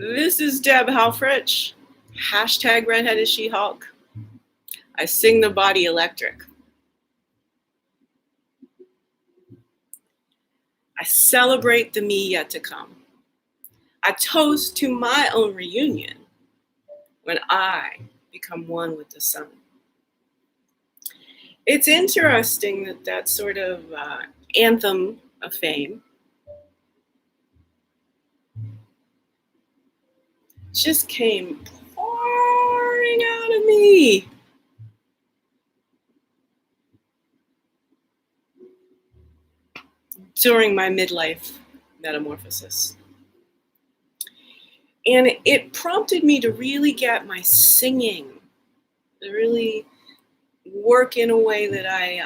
This is Deb Halfrich, hashtag redheaded She-Hulk. I sing the body electric. I celebrate the me yet to come. I toast to my own reunion when I become one with the sun. It's interesting that sort of anthem of fame just came pouring out of me. During my midlife metamorphosis. And it prompted me to really get my singing, to really work in a way that I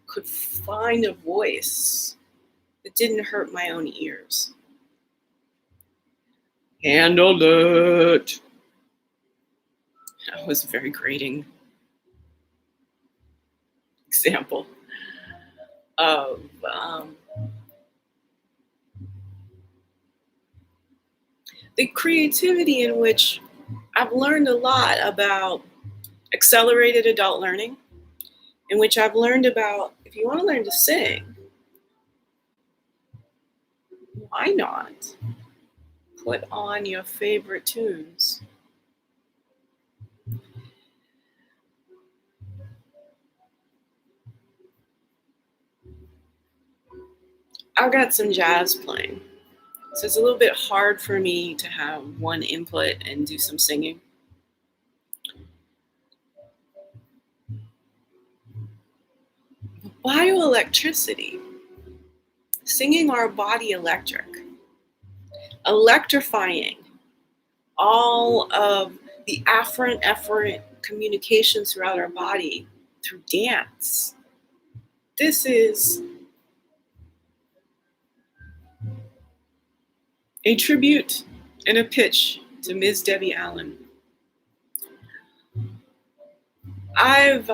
could find a voice that didn't hurt my own ears. Handled it. That was a very grating example of the creativity in which I've learned a lot about accelerated adult learning, in which I've learned about, if you want to learn to sing, why not put on your favorite tunes? I've got some jazz playing, so it's a little bit hard for me to have one input and do some singing. Bioelectricity, singing our body electric, electrifying all of the afferent communications throughout our body through dance. This is a tribute and a pitch to Ms. Debbie Allen. I've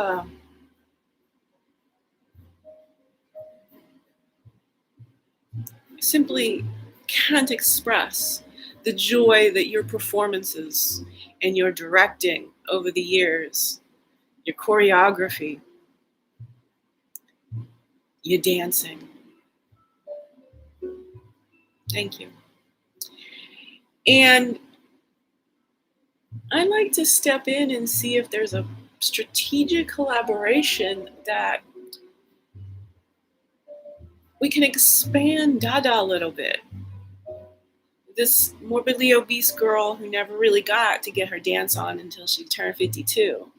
simply can't express the joy that your performances and your directing over the years, your choreography, your dancing. Thank you. And I'd like to step in and see if there's a strategic collaboration that we can expand Dada a little bit. This morbidly obese girl who never really got to get her dance on until she turned 52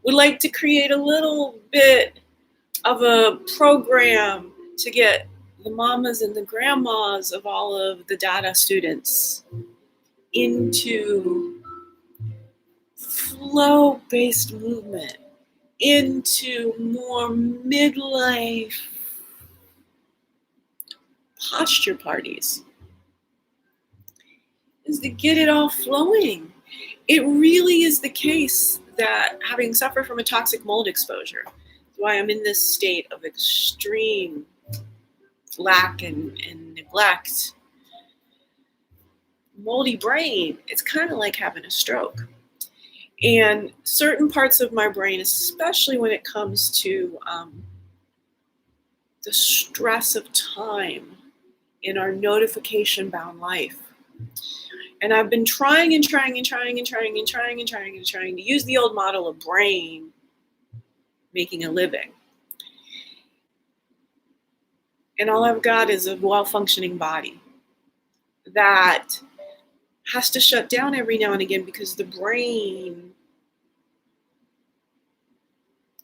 would like to create a little bit of a program to get the mamas and the grandmas of all of the Dada students into flow-based movement, into more midlife posture parties, is to get it all flowing. It really is the case that having suffered from a toxic mold exposure, that's why I'm in this state of extreme lack and neglect, moldy brain, it's kind of like having a stroke. And certain parts of my brain, especially when it comes to the stress of time in our notification-bound life. And I've been trying to use the old model of brain making a living. And all I've got is a well-functioning body that has to shut down every now and again because the brain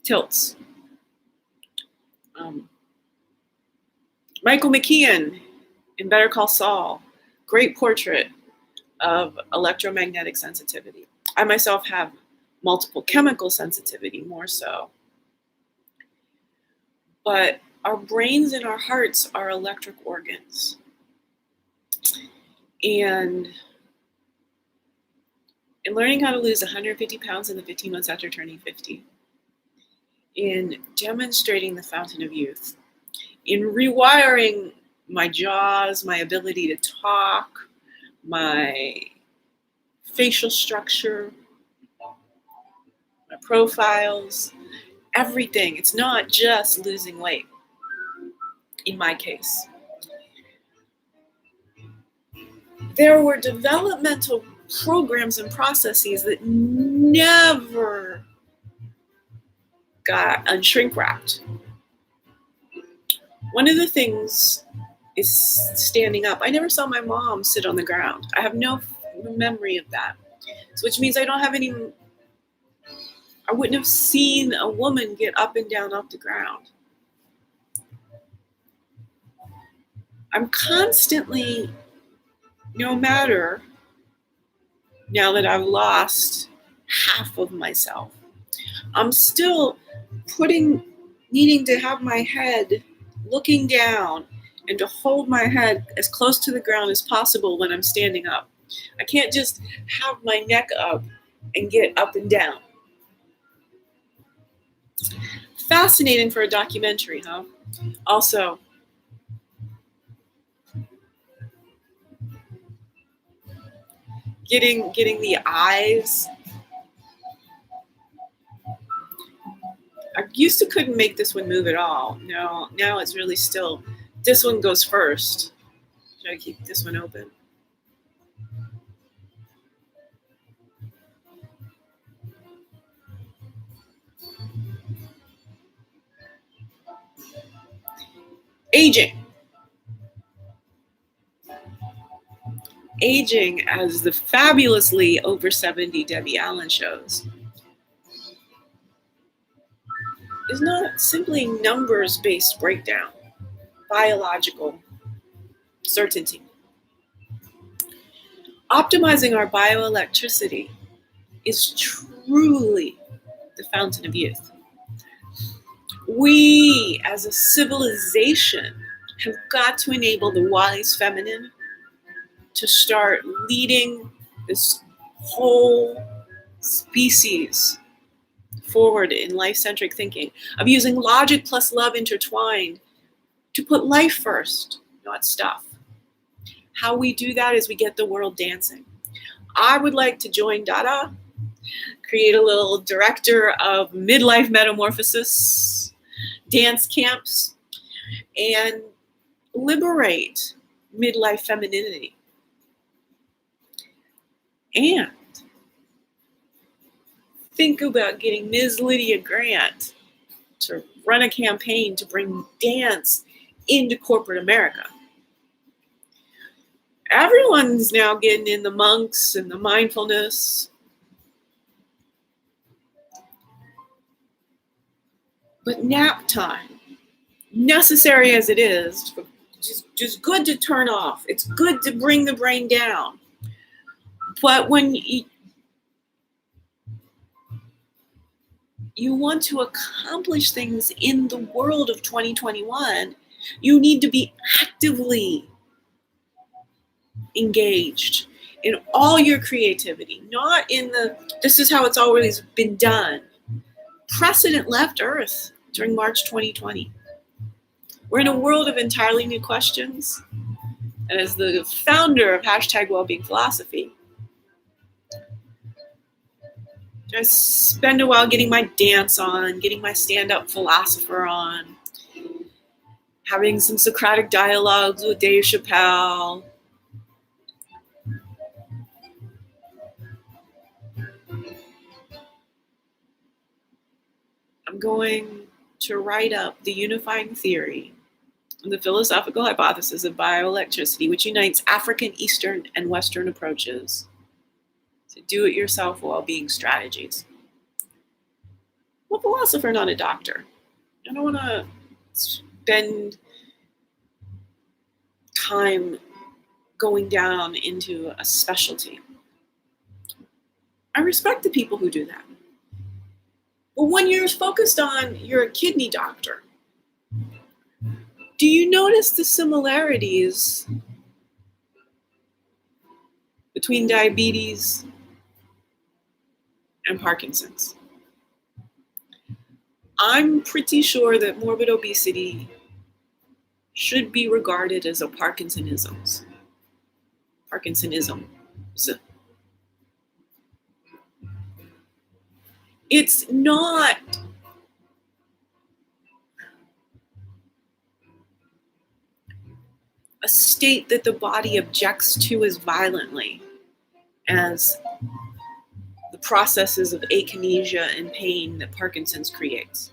tilts. Michael McKeon in Better Call Saul, great portrait of electromagnetic sensitivity. I myself have multiple chemical sensitivity, more so. But our brains and our hearts are electric organs. And in learning how to lose 150 pounds in the 15 months after turning 50, in demonstrating the fountain of youth, in rewiring my jaws, my ability to talk, my facial structure, my profiles, everything. It's not just losing weight in my case. There were developmental programs and processes that never got unshrink wrapped. One of the things is standing up. I never saw my mom sit on the ground. I have no memory of that. So which means I wouldn't have seen a woman get up and down off the ground. I'm constantly, no matter now that I've lost half of myself, I'm still needing to have my head looking down and to hold my head as close to the ground as possible when I'm standing up. I can't just have my neck up and get up and down. Fascinating for a documentary, huh? Also, getting the eyes. I used to couldn't make this one move at all. No, now it's really still. This one goes first. Try to keep this one open. Aging. Aging, as the fabulously over 70 Debbie Allen shows, is not simply numbers-based breakdown, biological certainty. Optimizing our bioelectricity is truly the fountain of youth. We, as a civilization, have got to enable the wise feminine to start leading this whole species forward in life-centric thinking, of using logic plus love intertwined to put life first, not stuff. How we do that is we get the world dancing. I would like to join Dada, create a little director of midlife metamorphosis, dance camps, and liberate midlife femininity. And think about getting Ms. Lydia Grant to run a campaign to bring dance into corporate America. Everyone's now getting in the monks and the mindfulness. But nap time, necessary as it is, just good to turn off. It's good to bring the brain down. But when you want to accomplish things in the world of 2021, you need to be actively engaged in all your creativity, not in this is how it's always been done. Precedent left Earth during March 2020. We're in a world of entirely new questions. And as the founder of #WellbeingPhilosophy, I spend a while getting my dance on, getting my stand-up philosopher on, having some Socratic dialogues with Dave Chappelle. I'm going to write up the unifying theory and the philosophical hypothesis of bioelectricity, which unites African, Eastern, and Western approaches to do-it-yourself well-being strategies. I'm a philosopher, not a doctor. I don't want to spend time going down into a specialty. I respect the people who do that. But when you're focused on, you're a kidney doctor, do you notice the similarities between diabetes and Parkinson's? I'm pretty sure that morbid obesity should be regarded as a Parkinsonism. Parkinsonism. It's not a state that the body objects to as violently as the processes of akinesia and pain that Parkinson's creates.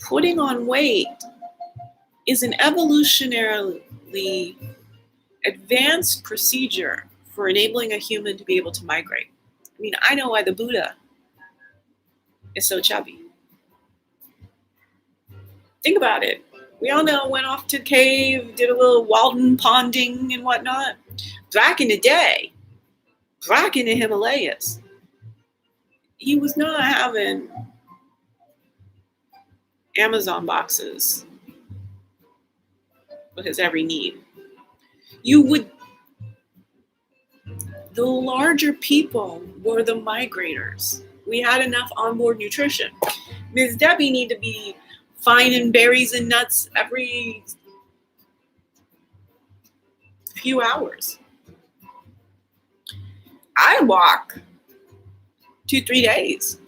Putting on weight is an evolutionarily advanced procedure for enabling a human to be able to migrate. I mean, I know why the Buddha is so chubby. Think about it. We all know, went off to the cave, did a little Walden ponding and whatnot. Back in the day, back in the Himalayas, he was not having Amazon boxes for his every need. The larger people were the migrators. We had enough onboard nutrition. Ms. Debbie need to be finding berries and nuts every few hours. I walk 2-3 days.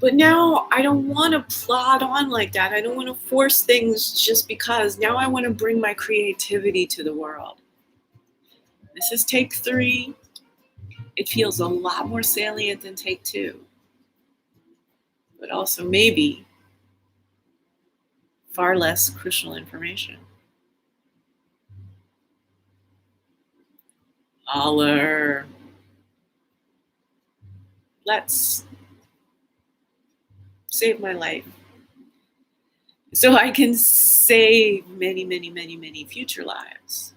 But now I don't want to plod on like that. I don't want to force things just because. Now I want to bring my creativity to the world. This is take 3. It feels a lot more salient than take 2. But also maybe far less crucial information. Holler. Let's save my life so I can save many, many, many, many future lives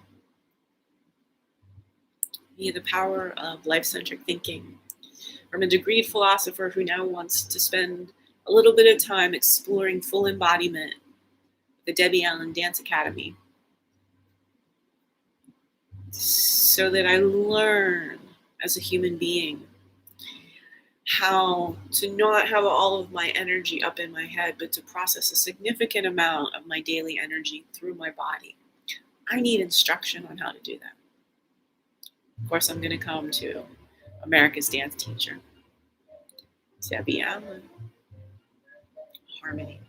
via the power of life-centric thinking from a degreed philosopher who now wants to spend a little bit of time exploring full embodiment at the Debbie Allen Dance Academy so that I learn as a human being how to not have all of my energy up in my head, but to process a significant amount of my daily energy through my body. I need instruction on how to do that. Of course, I'm going to come to America's dance teacher, Debbie Allen. Harmony.